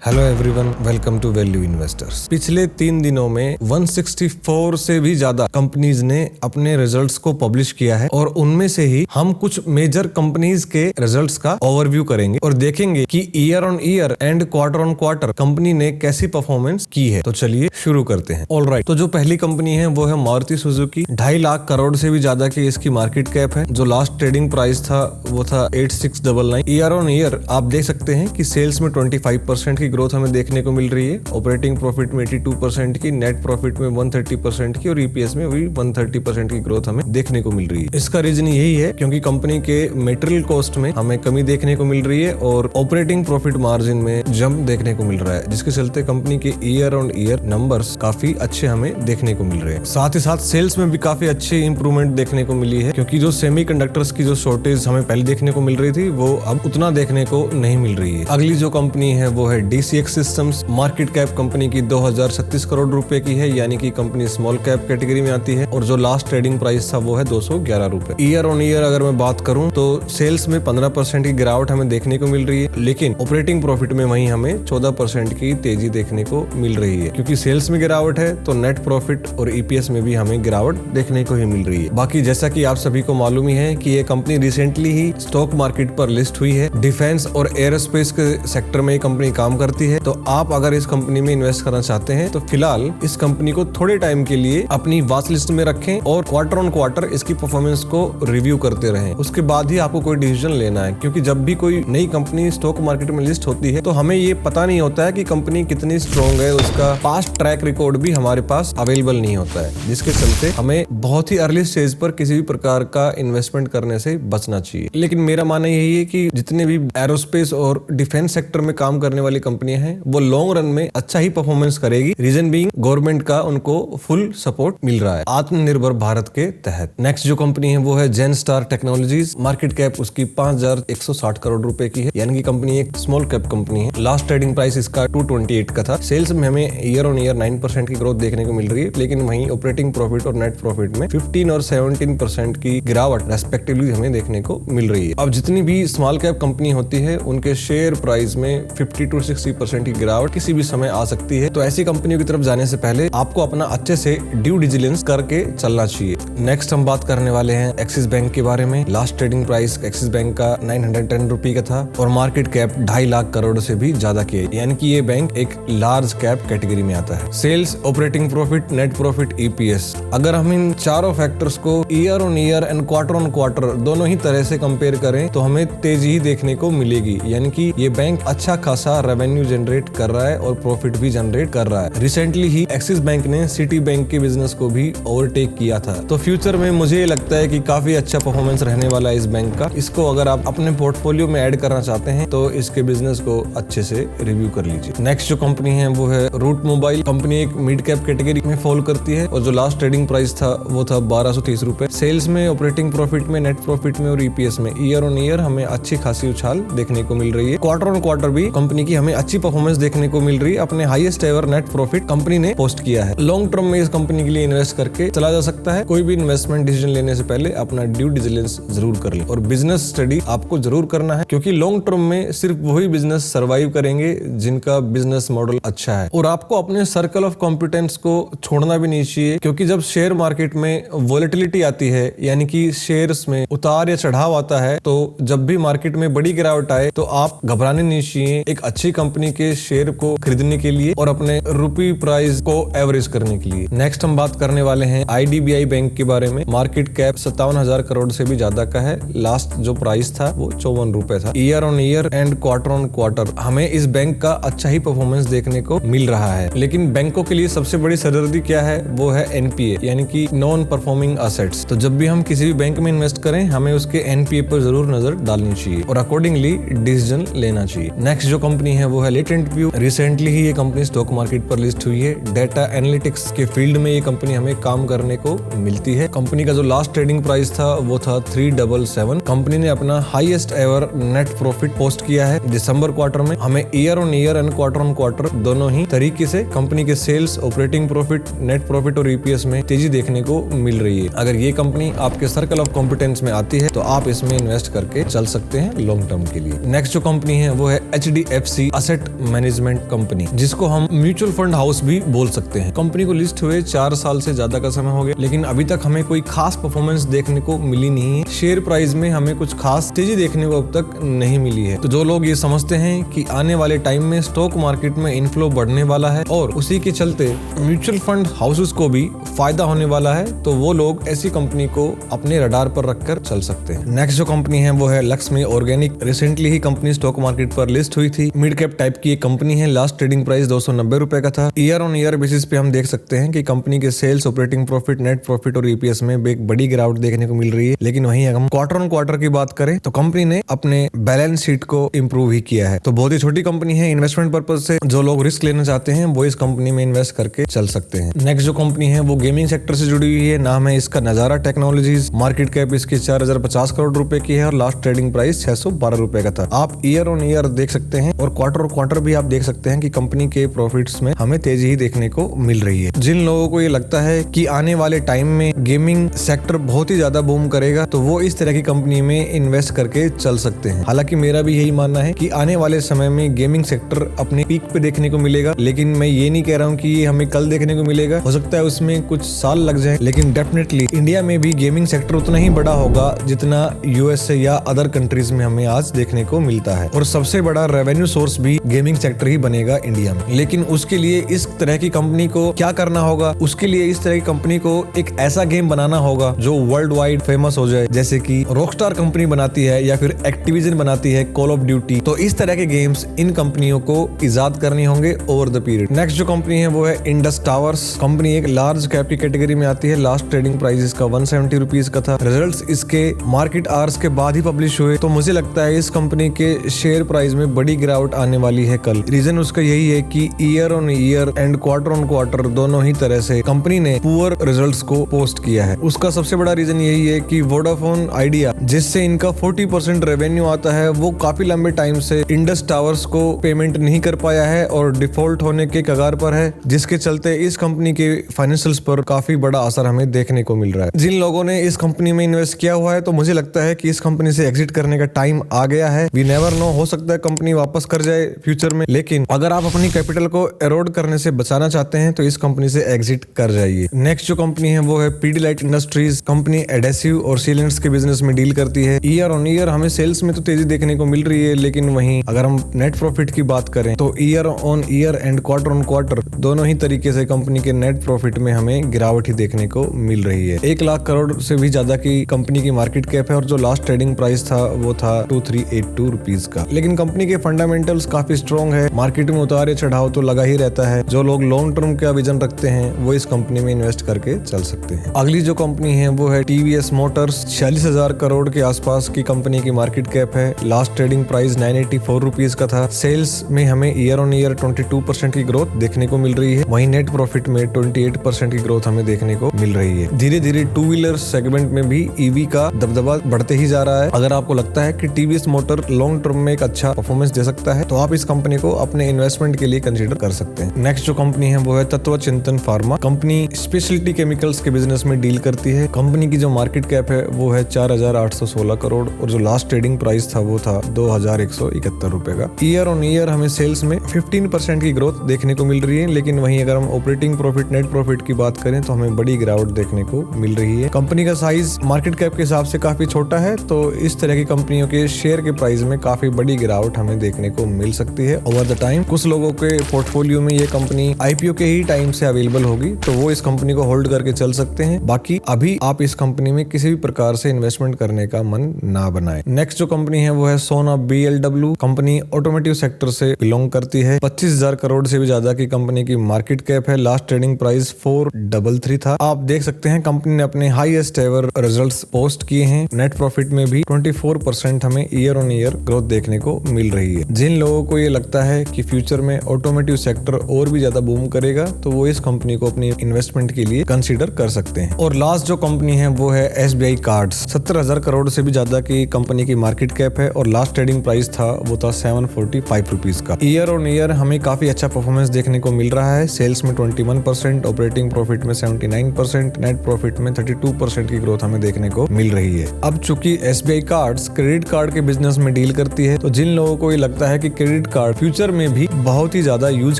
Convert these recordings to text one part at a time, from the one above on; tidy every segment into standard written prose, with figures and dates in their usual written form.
Hello everyone, welcome to value investors. पिछले 3 दिनों में 164 से भी ज्यादा कंपनीज ने अपने रिजल्ट्स को पब्लिश किया है और उनमें से ही हम कुछ मेजर कंपनीज के रिजल्ट्स का ओवरव्यू करेंगे और देखेंगे कि year on year and quarter on quarter company ने कैसी परफॉर्मेंस की है। तो चलिए शुरू करते हैं। ऑलराइट, तो जो पहली कंपनी है वो है मारुति सुजुकी। 2.5 लाख करोड़ से भी ज्यादा की इसकी मार्केट कैप है। जो लास्ट ट्रेडिंग प्राइस था वो था 8699। ईयर ऑन ईयर आप देख सकते हैं कि सेल्स में 25% की ग्रोथ हमें देखने को मिल रही है, ऑपरेटिंग प्रॉफिट में 82% की, नेट प्रॉफिट में 130% की और ईपीएस में भी 130% की ग्रोथ हमें देखने को मिल रही है। इसका रीजन यही है क्योंकि कंपनी के मटेरियल कॉस्ट में हमें कमी देखने को मिल रही है और ऑपरेटिंग प्रॉफिट मार्जिन में जंप देखने को मिल रहा है, जिसके चलते कंपनी के ईयर ऑन ईयर नंबर्स काफी अच्छे हमें देखने को मिल रहे हैं। साथ ही साथ सेल्स में भी काफी अच्छी इंप्रूवमेंट देखने को मिली है, क्योंकि जो सेमीकंडक्टर्स की जो शॉर्टेज हमें पहले देखने को मिल रही थी वो अब उतना देखने को नहीं मिल रही है। अगली जो कंपनी है वो है DCX systems. Market cap company की 2036 करोड़ रुपए की है, यानी कि कंपनी स्मॉल कैप कैटेगरी में आती है और जो लास्ट ट्रेडिंग प्राइस था वो है 211 रुपए। ईयर ऑन ईयर अगर मैं बात करूं तो सेल्स में 15% की गिरावट हमें देखने को मिल रही है, लेकिन ऑपरेटिंग प्रॉफिट में वहीं हमें 14% की तेजी देखने को मिल रही है। क्योंकि सेल्स में गिरावट है तो नेट प्रॉफिट और ईपीएस में भी हमें गिरावट देखने को ही मिल रही है। बाकी जैसा कि आप सभी को मालूम ही है कि ये कंपनी रिसेंटली ही स्टॉक मार्केट पर लिस्ट हुई है। डिफेंस और एरोस्पेस के सेक्टर में ये कंपनी काम करती है, तो आप अगर इस कंपनी में इन्वेस्ट करना चाहते हैं तो फिलहाल इस कंपनी को थोड़े टाइम के लिए अपनी वॉच लिस्ट में रखें और क्वार्टर ऑन क्वार्टर इसकी परफॉर्मेंस को रिव्यू करते रहें। उसके बाद ही आपको कोई डिसीजन लेना है, क्योंकि जब भी कोई नई कंपनी स्टॉक मार्केट में लिस्ट होती है तो हमें ये पता नहीं होता है कि कंपनी कितनी स्ट्रॉन्ग है, उसका पास्ट ट्रैक रिकॉर्ड भी हमारे पास अवेलेबल नहीं होता है, जिसके चलते हमें बहुत ही अर्ली स्टेज पर किसी भी प्रकार का इन्वेस्टमेंट करने से बचना चाहिए। लेकिन मेरा मानना यही है कि जितने भी एरोस्पेस और डिफेंस सेक्टर में काम करने वाली कंपनियां हैं वो लॉन्ग रन में अच्छा ही परफॉर्मेंस करेगी। रीजन बीइंग गवर्नमेंट का उनको फुल सपोर्ट मिल रहा है आत्मनिर्भर भारत के तहत। नेक्स्ट जो कंपनी है वो है जेन स्टार टेक्नोलॉजीज। मार्केट कैप उसकी 5160 करोड़ रुपए की है, यानी कि कंपनी एक स्मॉल कैप कंपनी है। लास्ट ट्रेडिंग प्राइस इसका 228 का था। सेल्स में हमें ईयर ऑन ईयर 9% की ग्रोथ देखने को मिल रही है, लेकिन वहीं ऑपरेटिंग प्रॉफिट और नेट प्रॉफिट में 15 और 17% की गिरावट रेस्पेक्टिवली हमें देखने को मिल रही है। अब जितनी भी स्मॉल कैप कंपनी होती है उनके शेयर प्राइस में 50 to 60% की गिरावट किसी भी समय आ सकती है, तो ऐसी कंपनियों की तरफ जाने से पहले आपको अपना अच्छे से ड्यू डिलिजेंस करके चलना चाहिए। नेक्स्ट हम बात करने वाले हैं एक्सिस बैंक के बारे में। Last trading price axis bank का 910 रुपए का था और मार्केट कैप 2.5 लाख करोड़ से भी ज्यादा की है, यानी कि ये बैंक एक लार्ज कैप कैटेगरी में आता है। Sales, operating profit, net profit, EPS, अगर हम इन चारों फैक्टर्स को year on year and quarter on quarter दोनों ही तरह से कंपेयर करें तो हमें तेजी ही देखने को मिलेगी, यानी कि ये बैंक अच्छा खासा रेवेन्यू जनरेट कर रहा है और प्रॉफिट भी जनरेट कर रहा है। रिसेंटली ही एक्सिस बैंक ने सिटी बैंक के बिजनेस को भी ओवरटेक किया था, तो फ्यूचर में मुझे लगता है कि काफी अच्छा परफॉर्मेंस रहने वाला है इस बैंक का। इसको अगर आप अपने पोर्टफोलियो में ऐड करना चाहते हैं तो इसके बिजनेस को अच्छे से रिव्यू कर लीजिए। नेक्स्ट जो कंपनी है वो है रूट मोबाइल। कंपनी एक मिड कैप कैटेगरी में फॉल करती है और जो लास्ट ट्रेडिंग प्राइस था वो था 1230 रुपए। सेल्स में, ऑपरेटिंग प्रॉफिट में, नेट प्रॉफिट में और ईपीएस में ईयर ऑन ईयर हमें अच्छी खासी उछाल देखने को मिल रही है। क्वार्टर ऑन क्वार्टर भी कंपनी की हमें अच्छी परफॉर्मेंस देखने को मिल रही है। अपने highest ever net profit company ने पोस्ट किया है। लॉन्ग टर्म में इस कंपनी के लिए इन्वेस्ट करके चला जा सकता है। कोई भी इन्वेस्टमेंट डिसीजन लेने से पहले अपना ड्यू डिलिजेंस जरूर कर लें और बिजनेस स्टडी आपको जरूर करना है, क्योंकि लॉन्ग टर्म में सिर्फ वही बिजनेस सर्वाइव करेंगे जिनका बिजनेस मॉडल अच्छा है। और आपको अपने सर्कल ऑफ कॉम्पिटेंस को छोड़ना भी नहीं चाहिए, क्योंकि जब शेयर मार्केट में वॉलेटिलिटी आती है, यानी कि शेयर्स में उतार या चढ़ाव आता है, तो जब भी मार्केट में बड़ी गिरावट आए तो आप घबराने नहीं चाहिए एक अच्छी कंपनी के शेयर को खरीदने के लिए और अपने रुपी प्राइस को एवरेज करने के लिए। नेक्स्ट हम बात करने वाले हैं आईडीबीआई बैंक के बारे में। मार्केट कैप 57,000 करोड़ से भी ज्यादा का है। लास्ट जो प्राइस था वो 54 रुपए था। Year on year and quarter on quarter हमें इस बैंक का अच्छा ही परफॉर्मेंस देखने को मिल रहा है, लेकिन बैंकों के लिए सबसे बड़ी सरदर्दी क्या है वो है एनपीए, यानी कि नॉन परफॉर्मिंग एसेट्स। तो जब भी हम किसी भी बैंक में इन्वेस्ट करें हमें उसके एनपीए पर जरूर नजर डालनी चाहिए और अकॉर्डिंगली डिसीजन लेना चाहिए। नेक्स्ट जो कंपनी है वो है लेटेंट व्यू। रिसेंटली ही ये कंपनी स्टॉक मार्केट पर लिस्ट हुई है। डेटा एनालिटिक्स के फील्ड में ये कंपनी हमें काम करने को मिलती है। है। कंपनी का जो लास्ट ट्रेडिंग प्राइस था वो था 377। कंपनी ने अपना highest ever net profit post किया है दिसंबर क्वार्टर में। हमें year on year and quarter on quarter दोनों ही तरीके से कंपनी के sales, operating profit, net profit और ईपीएस में तेजी देखने को मिल रही है। अगर ये कंपनी आपके सर्कल ऑफ कॉम्पिटेंस में आती है तो आप इसमें इन्वेस्ट करके चल सकते हैं लॉन्ग टर्म के लिए। नेक्स्ट जो कंपनी है वो है HDFC असेट मैनेजमेंट कंपनी, जिसको हम म्यूचुअल फंड हाउस भी बोल सकते हैं। कंपनी को लिस्ट हुए 4 साल से ज्यादा का समय हो गया, लेकिन अभी तक हमें कोई खास परफॉर्मेंस देखने को मिली नहीं है। शेयर प्राइस में हमें कुछ खास तेजी देखने को अब तक नहीं मिली है। तो जो लोग ये समझते हैं कि आने वाले टाइम में स्टॉक मार्केट में इनफ्लो बढ़ने वाला है और उसी के चलते म्यूचुअल फंड हाउसेस को भी फायदा होने वाला है, तो वो लोग ऐसी कंपनी को अपने रडार पर रखकर चल सकते हैं। नेक्स्ट जो कंपनी है वो है लक्ष्मी ऑर्गेनिक। रिसेंटली ही कंपनी स्टॉक मार्केट पर लिस्ट हुई थी। मिड कैप टाइप की एक कंपनी है। लास्ट ट्रेडिंग प्राइस 290 रुपए का था। ईयर ऑन ईयर बेसिस पे हम देख सकते हैं कि कंपनी के sales, operating profit, net profit और ईपीएस में एक बड़ी गिरावट देखने को मिल रही है। लेकिन वहीं अगर हम क्वार्टर ऑन क्वार्टर की बात करें तो कंपनी ने अपने बैलेंस शीट को इम्प्रूव ही किया है। तो बहुत ही छोटी कंपनी है। इन्वेस्टमेंट पर्पज से जो लोग रिस्क लेना चाहते हैं वो इस कंपनी में इन्वेस्ट करके चल सकते हैं। नेक्स्ट जो कंपनी है वो गेमिंग सेक्टर से जुड़ी हुई है। नाम है इसका नजारा टेक्नोलॉजीज। मार्केट कैप इसकी 4050 करोड़ रुपए की है और लास्ट ट्रेडिंग प्राइस 612 रुपए का था। आप ईयर ऑन ईयर देख सकते हैं और क्वार्टर भी आप देख सकते हैं कि कंपनी के प्रॉफिट्स में हमें तेजी ही देखने को मिल रही है। जिन लोगों को ये लगता है कि आने वाले टाइम में गेमिंग सेक्टर बहुत ही ज्यादा बूम करेगा तो वो इस तरह की कंपनी में इन्वेस्ट करके चल सकते हैं। हालांकि मेरा भी यही मानना है कि आने वाले समय में गेमिंग सेक्टर अपने पीक पे देखने को मिलेगा, लेकिन मैं ये नहीं कह रहा हूँ कि ये हमें कल देखने को मिलेगा। हो सकता है उसमें कुछ साल लग जाए, लेकिन डेफिनेटली इंडिया में भी गेमिंग सेक्टर उतना ही बड़ा होगा जितना यूएसए या अदर कंट्रीज में हमें आज देखने को मिलता है। और सबसे बड़ा रेवेन्यू सोर्स भी गेमिंग सेक्टर ही बनेगा इंडिया में। लेकिन उसके लिए इस तरह की कंपनी को क्या करना होगा? उसके लिए इस तरह की कंपनी को एक ऐसा गेम बनाना होगा जो वर्ल्ड वाइड फेमस हो जाए, जैसे कि रॉकस्टार कंपनी बनाती है या फिर एक्टिविजन बनाती है कॉल ऑफ ड्यूटी। तो इस तरह के गेम्स इन कंपनियों को इजाद करने होंगे ओवर द पीरियड। नेक्स्ट जो कंपनी है वो है इंडस टावर्स कंपनी। एक लार्ज कैप की कैटेगरी में आती है। लास्ट ट्रेडिंग प्राइस इसका 170 रुपीज का था। रिजल्ट्स इसके मार्केट आवर्स के बाद ही पब्लिश हुए, तो मुझे लगता है इस कंपनी के शेयर प्राइस में बड़ी गिरावट आने वाली है कल। रीजन उसका यही है कि year on year and quarter on quarter दोनों ही तरह से कंपनी ने पुअर रिजल्ट्स को पोस्ट किया है। उसका सबसे बड़ा रीजन यही है कि वोडाफोन आइडिया, जिससे इनका 40% रेवेन्यू आता है, वो काफी लंबे टाइम से इंडस टावर्स को पेमेंट नहीं कर पाया है और डिफॉल्ट होने के कगार पर है, जिसके चलते इस कंपनी के फाइनेंशियल्स पर काफी बड़ा असर हमें देखने को मिल रहा है। जिन लोगों ने इस कंपनी में इन्वेस्ट किया हुआ है तो मुझे लगता है कि इस कंपनी से एग्जिट करने का टाइम आ गया है। वी नेवर नो, हो सकता है कंपनी वापस कर जाए फ्यूचर में, लेकिन अगर आप अपनी कैपिटल को एरोड करने से बचाना चाहते हैं तो इस कंपनी से एग्जिट कर जाइए। नेक्स्ट जो कंपनी है वो है पीडीलाइट इंडस्ट्रीज कंपनी। एडेसिव और सीलेंट्स के बिजनेस में डील करती है। ईयर ऑन ईयर हमें सेल्स में तो तेजी देखने को मिल रही है, लेकिन वहीं अगर हम नेट प्रॉफिट की बात करें तो year on year and quarter on quarter दोनों ही तरीके से कंपनी के नेट प्रॉफिट में हमें गिरावट ही देखने को मिल रही है। 1 लाख करोड़ से भी ज्यादा की कंपनी की मार्केट कैप है और जो लास्ट ट्रेडिंग प्राइस था वो था 2382 रुपीज का। लेकिन कंपनी के फंडामेंटल्स काफी स्ट्रॉन्ग है। मार्केट में उतार चढ़ाव तो लगा ही रहता है। जो लोग लॉन्ग टर्म का विजन रखते हैं वो इस कंपनी में इन्वेस्ट करके चल सकते हैं। अगली जो कंपनी है वो है टीवीएस मोटर्स। 46,000 करोड़ के आसपास की कंपनी की मार्केट कैप है। लास्ट ट्रेडिंग प्राइस 984 रुपीज का था। सेल्स में हमें ईयर ऑन ईयर 22% की ग्रोथ देखने को मिल रही है। वहीं नेट प्रॉफिट में 28% की ग्रोथ हमें देखने को मिल रही है। धीरे धीरे टू व्हीलर सेगमेंट में भी ईवी का दबदबा बढ़ते ही जा रहा है। अगर आपको लगता है कि टीवीएस मोटर लॉन्ग टर्म में एक अच्छा परफॉर्मेंस दे सकता है तो आप इस कंपनी को अपने इन्वेस्टमेंट के लिए कंसीडर कर सकते हैं। नेक्स्ट जो कंपनी है वो है तत्व चिंतन फार्मा कंपनी। स्पेशलिटी केमिकल्स के बिजनेस में डील करती है। कंपनी की जो मार्केट कैप है वो है 4,816 करोड़ और जो लास्ट ट्रेडिंग प्राइस था वो था 2,171 रुपए का। ईयर ऑन ईयर हमें सेल्स में 15% की ग्रोथ देखने को मिल रही है, लेकिन वहीं अगर हम ऑपरेटिंग प्रॉफिट, नेट प्रॉफिट की बात करें तो हमें बड़ी गिरावट देखने को मिल रही है। कंपनी का साइज मार्केट कैप के हिसाब से काफी छोटा है, तो इस तरह की कंपनियों के शेयर के प्राइस में काफी बड़ी गिरावट हमें देखने को मिल सकती है ओवर द टाइम। कुछ लोगों के पोर्टफोलियो में ये कंपनी आईपीओ के ही टाइम से अवेलेबल होगी तो वो इस कंपनी को होल्ड करके चल सकते हैं। बाकी अभी आप इस कंपनी में किसी भी प्रकार से इन्वेस्टमेंट करने का मन ना बनाए। नेक्स्ट जो कंपनी है वो है सोना BLW कंपनी। ऑटोमोटिव सेक्टर से बिलोंग करती है। 25,000 करोड़ से भी ज्यादा की कंपनी की मार्केट कैप है। लास्ट ट्रेडिंग प्राइस 433 था। आप देख सकते हैं कंपनी ने अपने हाईएस्ट एवर रिजल्ट्स पोस्ट किए हैं। नेट प्रॉफिट में भी 24% हमें ईयर ऑन ईयर ग्रोथ देखने को मिल रही है। जिन लोगों को ये लगता है कि फ्यूचर में ऑटोमोटिव सेक्टर और भी ज्यादा बूम करेगा तो वो इस कंपनी को अपनी इन्वेस्टमेंट के लिए कंसीडर कर सकते हैं। हैं। और लास्ट जो कंपनी है वो है SBI कार्ड्स। 70,000 करोड़ से भी ज्यादा की कंपनी की मार्केट कैप है और लास्ट ट्रेडिंग प्राइस था वो था 745 रुपीज का। ईयर ऑन ईयर हमें काफी अच्छा परफॉर्मेंस देखने को मिल रहा है। सेल्स में 21%, ऑपरेटिंग प्रॉफिट में 79%, नेट प्रॉफिट में 32% की ग्रोथ हमें देखने को मिल रही है। अब चूंकि SBI कार्ड्स क्रेडिट कार्ड के बिजनेस में डील करती है, तो जिन लोगों को ये लगता है कि क्रेडिट कार्ड फ्यूचर में भी बहुत ही ज्यादा यूज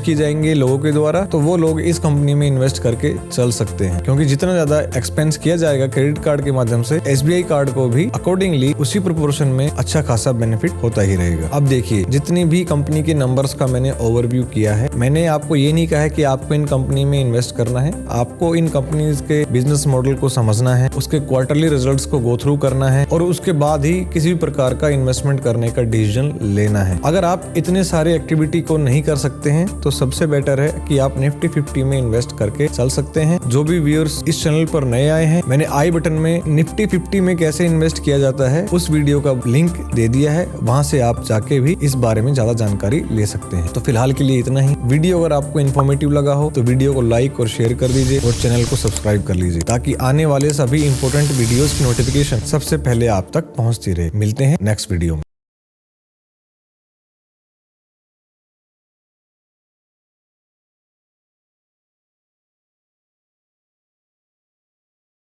की जाएंगे लोगों के द्वारा, तो वो लोग इस कंपनी में इन्वेस्ट करके चल सकते हैं, क्योंकि जितना ज्यादा एक्सपेंस किया जाएगा क्रेडिट कार्ड के माध्यम से, SBI कार्ड को भी अकॉर्डिंगली उसी प्रोपोर्शन में अच्छा खासा बेनिफिट होता ही रहेगा। अब देखिए, जितनी भी कंपनी के नंबर्स का मैंने ओवरव्यू किया है, मैंने आपको ये नहीं कहा है कि आपको इन कंपनी में इन्वेस्ट करना है। आपको इन कंपनीज के बिजनेस मॉडल को समझना है, उसके क्वार्टरली रिजल्ट्स को गो थ्रू करना है और उसके बाद ही किसी भी प्रकार का इन्वेस्टमेंट करने का डिसीजन लेना है। अगर आप इतने सारे एक्टिविटी को नहीं कर सकते हैं तो सबसे बेटर है कि आप निफ्टी 50 में इन्वेस्ट करके चल सकते हैं। जो भी व्यूअर्स इस चैनल पर नए आए हैं, मैंने आई बटन में निफ्टी 50 में कैसे इन्वेस्ट किया जाता है उस वीडियो का लिंक दे दिया है, वहां से आप जाके भी इस बारे में ज्यादा जानकारी ले सकते हैं। तो फिलहाल के लिए इतना ही। वीडियो अगर आपको इन्फॉर्मेटिव लगा हो तो वीडियो को लाइक और शेयर कर दीजिए और चैनल को सब्सक्राइब कर लीजिए, ताकि आने वाले सभी इंपॉर्टेंट वीडियोस की नोटिफिकेशन सबसे पहले आप तक पहुंचती रहे। मिलते हैं नेक्स्ट वीडियो में।